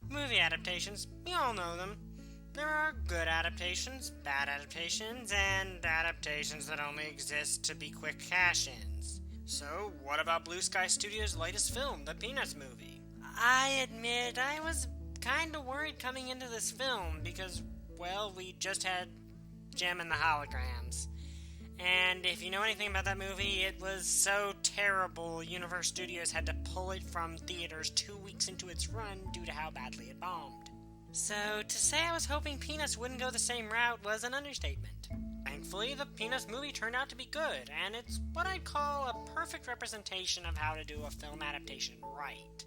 Movie adaptations, we all know them. There are good adaptations, bad adaptations, and adaptations that only exist to be quick cash-ins. So, what about Bluesky Studios' latest film, the Peanuts movie? I admit I was kinda worried coming into this film because, well, we just had Jem and the Holograms. And if you know anything about that movie, it was so terrible Universal Studios had to pull it from theaters 2 weeks into its run due to how badly it bombed. So to say I was hoping Peanuts wouldn't go the same route was an understatement. Thankfully, the Peanuts movie turned out to be good, and it's what I'd call a perfect representation of how to do a film adaptation right.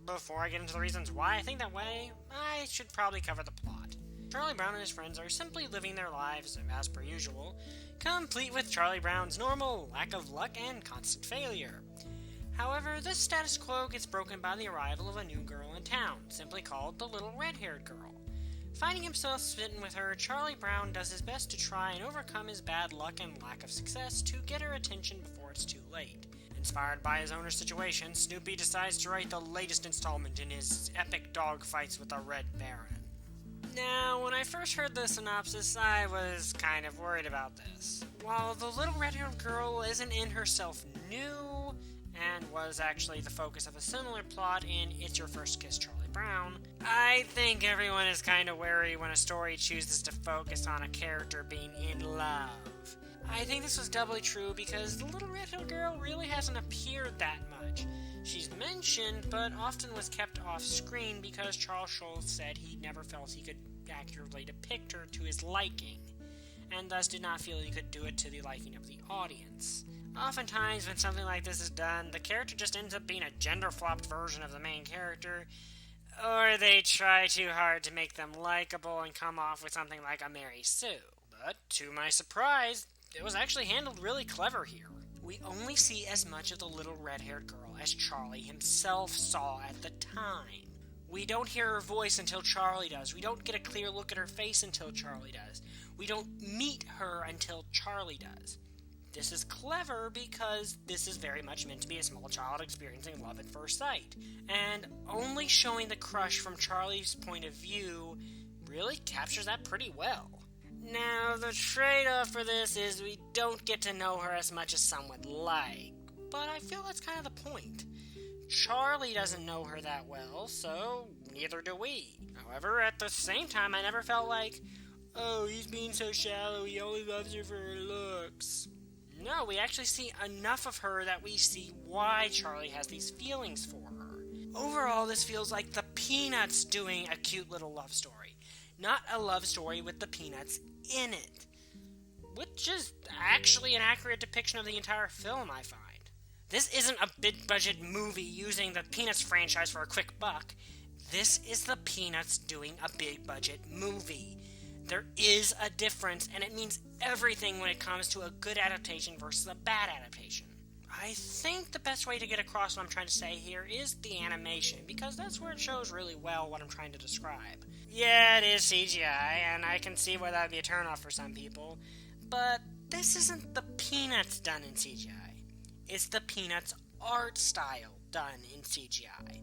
Before I get into the reasons why I think that way, I should probably cover the plot. Charlie Brown and his friends are simply living their lives, as per usual, complete with Charlie Brown's normal lack of luck and constant failure. However, this status quo gets broken by the arrival of a new girl in town, simply called the Little Red-Haired Girl. Finding himself smitten with her, Charlie Brown does his best to try and overcome his bad luck and lack of success to get her attention before it's too late. Inspired by his owner's situation, Snoopy decides to write the latest installment in his epic dogfights with the Red Baron. Now, when I first heard the synopsis, I was kind of worried about this. While the Little Red-Haired Girl isn't in herself new, and was actually the focus of a similar plot in It's Your First Kiss, Charlie Brown, I think everyone is kind of wary when a story chooses to focus on a character being in love. I think this was doubly true because the Little Red-Haired Girl really hasn't appeared that much. She's mentioned, but often was kept off screen because Charles Schulz said he never felt he could accurately depict her to his liking, and thus did not feel he could do it to the liking of the audience. Oftentimes, when something like this is done, the character just ends up being a gender-flopped version of the main character, or they try too hard to make them likable and come off with something like a Mary Sue. But, to my surprise, it was actually handled really clever here. We only see as much of the Little Red-Haired Girl as Charlie himself saw at the time. We don't hear her voice until Charlie does. We don't get a clear look at her face until Charlie does. We don't meet her until Charlie does. This is clever because this is very much meant to be a small child experiencing love at first sight. And only showing the crush from Charlie's point of view really captures that pretty well. Now, the trade-off for this is we don't get to know her as much as some would like, but I feel that's kind of the point. Charlie doesn't know her that well, so neither do we. However, at the same time, I never felt like, oh, he's being so shallow, he only loves her for her looks. No, we actually see enough of her that we see why Charlie has these feelings for her. Overall, this feels like the Peanuts doing a cute little love story, not a love story with the Peanuts in it, which is actually an accurate depiction of the entire film, I find. This isn't a big-budget movie using the Peanuts franchise for a quick buck. This is the Peanuts doing a big-budget movie. There is a difference, and it means everything when it comes to a good adaptation versus a bad adaptation. I think the best way to get across what I'm trying to say here is the animation, because that's where it shows really well what I'm trying to describe. Yeah, it is CGI, and I can see why that would be a turnoff for some people, but this isn't the Peanuts done in CGI. It's the Peanuts art style done in CGI.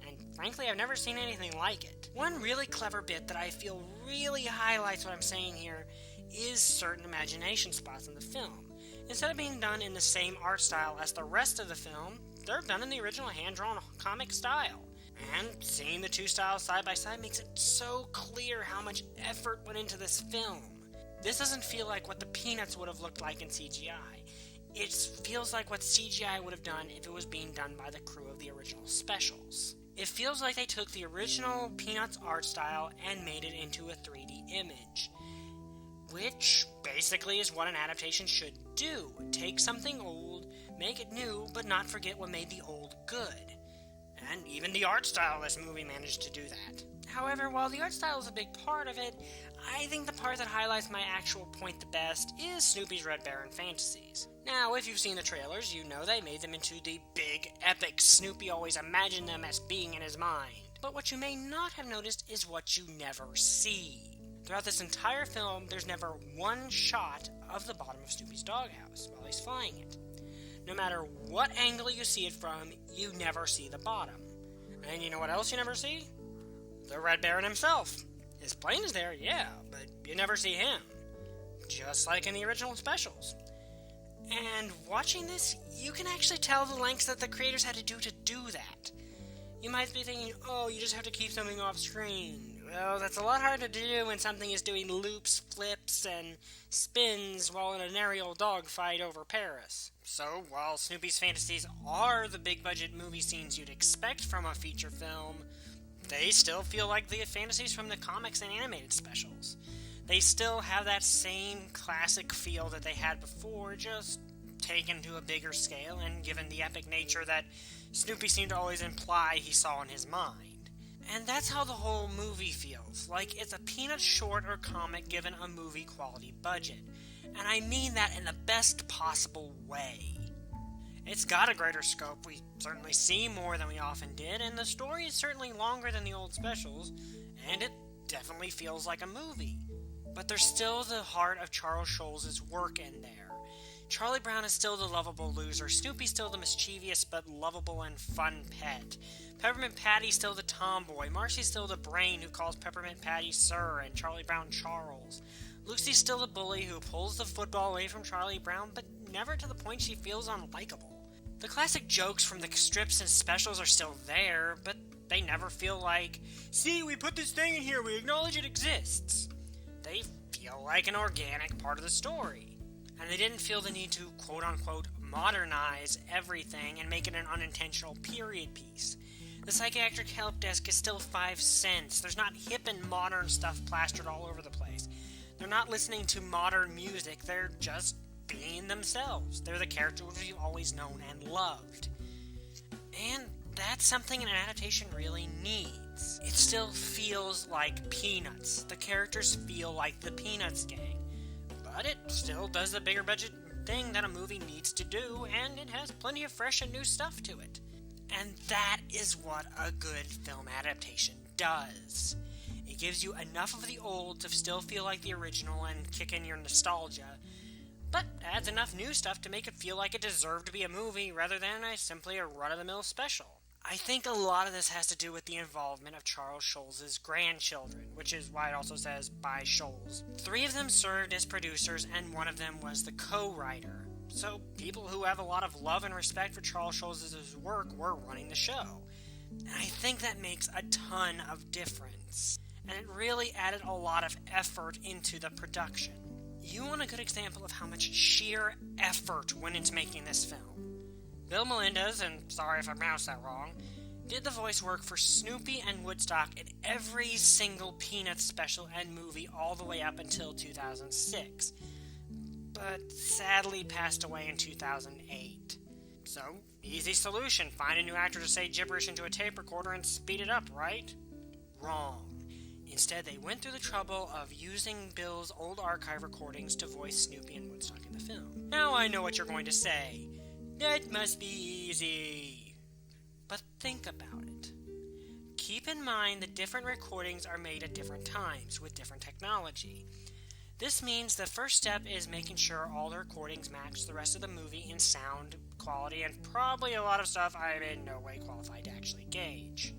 And frankly, I've never seen anything like it. One really clever bit that I feel really highlights what I'm saying here is certain imagination spots in the film. Instead of being done in the same art style as the rest of the film, they're done in the original hand-drawn comic style. And seeing the two styles side by side makes it so clear how much effort went into this film. This doesn't feel like what the Peanuts would have looked like in CGI. It feels like what CGI would have done if it was being done by the crew of the original specials. It feels like they took the original Peanuts art style and made it into a 3D image, which basically is what an adaptation should do. Take something old, make it new, but not forget what made the old good. And even the art style of this movie managed to do that. However, while the art style is a big part of it, I think the part that highlights my actual point the best is Snoopy's Red Baron fantasies. Now, if you've seen the trailers, you know they made them into the big, epic Snoopy always imagined them as being in his mind. But what you may not have noticed is what you never see. Throughout this entire film, there's never one shot of the bottom of Snoopy's doghouse while he's flying it. No matter what angle you see it from, you never see the bottom. And you know what else you never see? the Red Baron himself. His plane is there, yeah, but you never see him. Just like in the original specials. And watching this, you can actually tell the lengths that the creators had to do that. You might be thinking, oh, you just have to keep something off screen. Well, that's a lot harder to do when something is doing loops, flips, and spins while in an aerial dogfight over Paris. So, while Snoopy's fantasies are the big-budget movie scenes you'd expect from a feature film, they still feel like the fantasies from the comics and animated specials. They still have that same classic feel that they had before, just taken to a bigger scale and given the epic nature that Snoopy seemed to always imply he saw in his mind. And that's how the whole movie feels, like it's a Peanuts short or comic given a movie quality budget. And I mean that in the best possible way. It's got a greater scope, we certainly see more than we often did, and the story is certainly longer than the old specials, and it definitely feels like a movie. But there's still the heart of Charles Schulz's work in there. Charlie Brown is still the lovable loser, Snoopy's still the mischievous but lovable and fun pet. Peppermint Patty's still the tomboy, Marcy's still the brain who calls Peppermint Patty Sir and Charlie Brown Charles. Lucy's still the bully who pulls the football away from Charlie Brown, but never to the point she feels unlikable. The classic jokes from the strips and specials are still there, but they never feel like, see, we put this thing in here, we acknowledge it exists. They feel like an organic part of the story. And they didn't feel the need to, quote-unquote, modernize everything and make it an unintentional period piece. The psychiatric help desk is still 5 cents. There's not hip and modern stuff plastered all over the place. They're not listening to modern music, they're just being themselves. They're the characters you've always known and loved. And that's something an adaptation really needs. It still feels like Peanuts. The characters feel like the Peanuts gang. But it still does the bigger budget thing that a movie needs to do, and it has plenty of fresh and new stuff to it. And that is what a good film adaptation does. It gives you enough of the old to still feel like the original and kick in your nostalgia, but adds enough new stuff to make it feel like it deserved to be a movie rather than simply a run-of-the-mill special. I think a lot of this has to do with the involvement of Charles Schulz's grandchildren, which is why it also says by Schulz. 3 of them served as producers, and 1 of them was the co-writer. So people who have a lot of love and respect for Charles Schulz's work were running the show. And I think that makes a ton of difference. And it really added a lot of effort into the production. You want a good example of how much sheer effort went into making this film. Bill Melendez, and sorry if I pronounced that wrong, did the voice work for Snoopy and Woodstock in every single Peanuts special and movie all the way up until 2006, but sadly passed away in 2008. So, easy solution, find a new actor to say gibberish into a tape recorder and speed it up, right? Wrong. Instead, they went through the trouble of using Bill's old archive recordings to voice Snoopy and Woodstock in the film. Now I know what you're going to say. That must be easy. But think about it. Keep in mind that different recordings are made at different times with different technology. This means the first step is making sure all the recordings match the rest of the movie in sound quality and probably a lot of stuff I'm in no way qualified to actually gauge.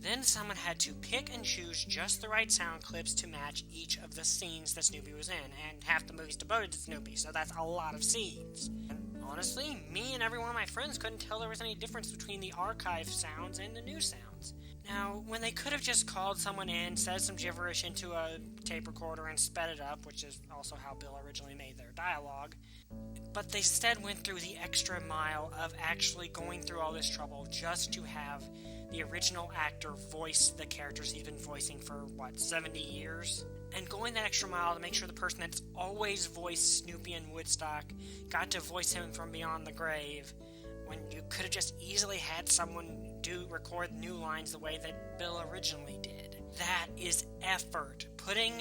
Then someone had to pick and choose just the right sound clips to match each of the scenes that Snoopy was in, and half the movie's devoted to Snoopy, so that's a lot of scenes. And honestly, me and every one of my friends couldn't tell there was any difference between the archive sounds and the new sounds. Now, when they could have just called someone in, said some gibberish into a tape recorder and sped it up, which is also how Bill originally made their dialogue, but they instead went through the extra mile of actually going through all this trouble just to have the original actor voice the characters he's been voicing for, 70 years? And going that extra mile to make sure the person that's always voiced Snoopy and Woodstock got to voice him from beyond the grave, when you could have just easily had someone record new lines the way that Bill originally did. That is effort. Putting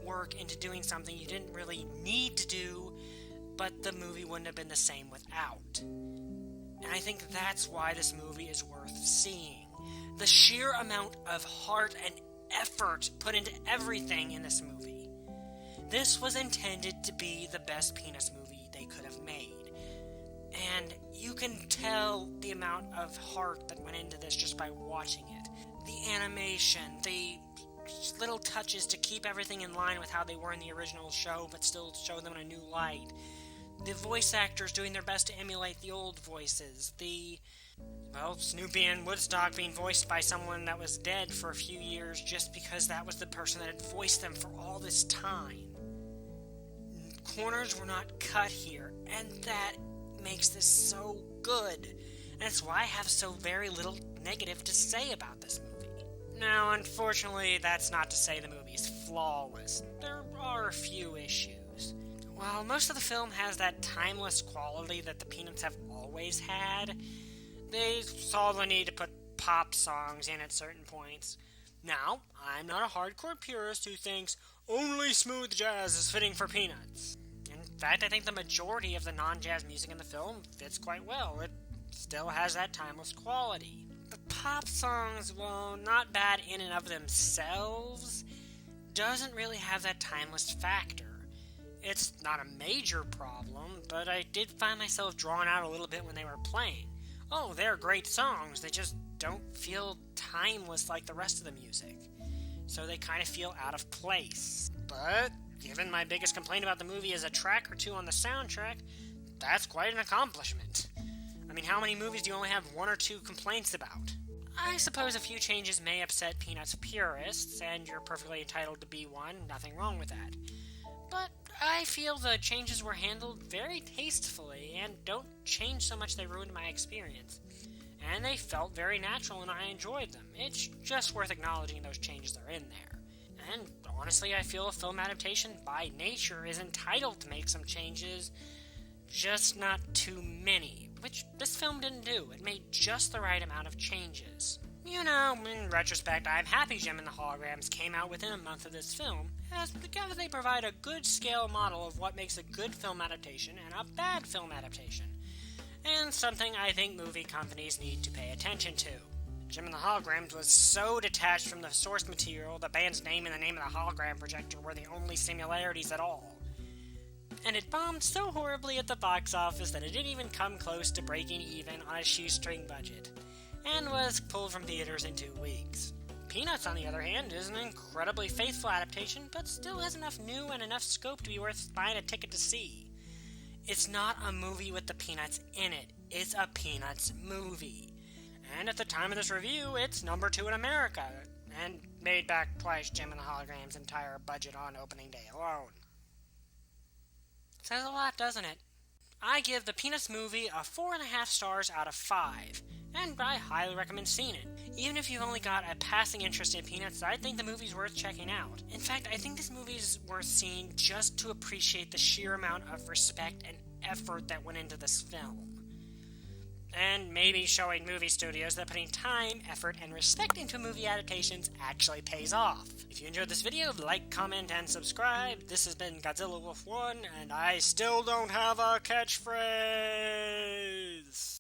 work into doing something you didn't really need to do, but the movie wouldn't have been the same without. And I think that's why this movie is worth seeing. The sheer amount of heart and effort put into everything in this movie. This was intended to be the best Peanuts movie they could have made. And you can tell the amount of heart that went into this just by watching it. the animation, the little touches to keep everything in line with how they were in the original show, but still show them in a new light. The voice actors doing their best to emulate the old voices. Snoopy and Woodstock being voiced by someone that was dead for a few years just because that was the person that had voiced them for all this time. Corners were not cut here, and that makes this so good. And that's why I have so very little negative to say about this movie. Now, unfortunately, that's not to say the movie's flawless. There are a few issues. While most of the film has that timeless quality that the Peanuts have always had, they saw the need to put pop songs in at certain points. Now, I'm not a hardcore purist who thinks only smooth jazz is fitting for Peanuts. In fact, I think the majority of the non-jazz music in the film fits quite well. It still has that timeless quality. The pop songs, while not bad in and of themselves, doesn't really have that timeless factor. It's not a major problem, but I did find myself drawn out a little bit when they were playing. Oh, they're great songs, they just don't feel timeless like the rest of the music. So they kind of feel out of place. But given my biggest complaint about the movie is a track or two on the soundtrack, that's quite an accomplishment. I mean, how many movies do you only have one or two complaints about? I suppose a few changes may upset Peanuts purists, and you're perfectly entitled to be one, nothing wrong with that. But I feel the changes were handled very tastefully, and don't change so much they ruined my experience. And they felt very natural, and I enjoyed them. It's just worth acknowledging those changes are in there. And honestly, I feel a film adaptation by nature is entitled to make some changes, just not too many, which this film didn't do. It made just the right amount of changes. You know, in retrospect, I'm happy Jem and the Holograms came out within a month of this film, as together they provide a good scale model of what makes a good film adaptation and a bad film adaptation, and something I think movie companies need to pay attention to. Jem and the Holograms was so detached from the source material, the band's name and the name of the hologram projector were the only similarities at all. And it bombed so horribly at the box office that it didn't even come close to breaking even on a shoestring budget, and was pulled from theaters in 2 weeks. Peanuts, on the other hand, is an incredibly faithful adaptation, but still has enough new and enough scope to be worth buying a ticket to see. It's not a movie with the Peanuts in it, it's a Peanuts movie. And at the time of this review, it's number 2 in America, and made back twice Jem and the Holograms' entire budget on opening day alone. Says a lot, doesn't it? I give the Peanuts movie a 4.5 stars out of 5, and I highly recommend seeing it. Even if you've only got a passing interest in Peanuts, I think the movie's worth checking out. In fact, I think this movie's worth seeing just to appreciate the sheer amount of respect and effort that went into this film. And maybe showing movie studios that putting time, effort, and respect into movie adaptations actually pays off. If you enjoyed this video, like, comment, and subscribe. This has been Godzillawolf 1, and I still don't have a catchphrase!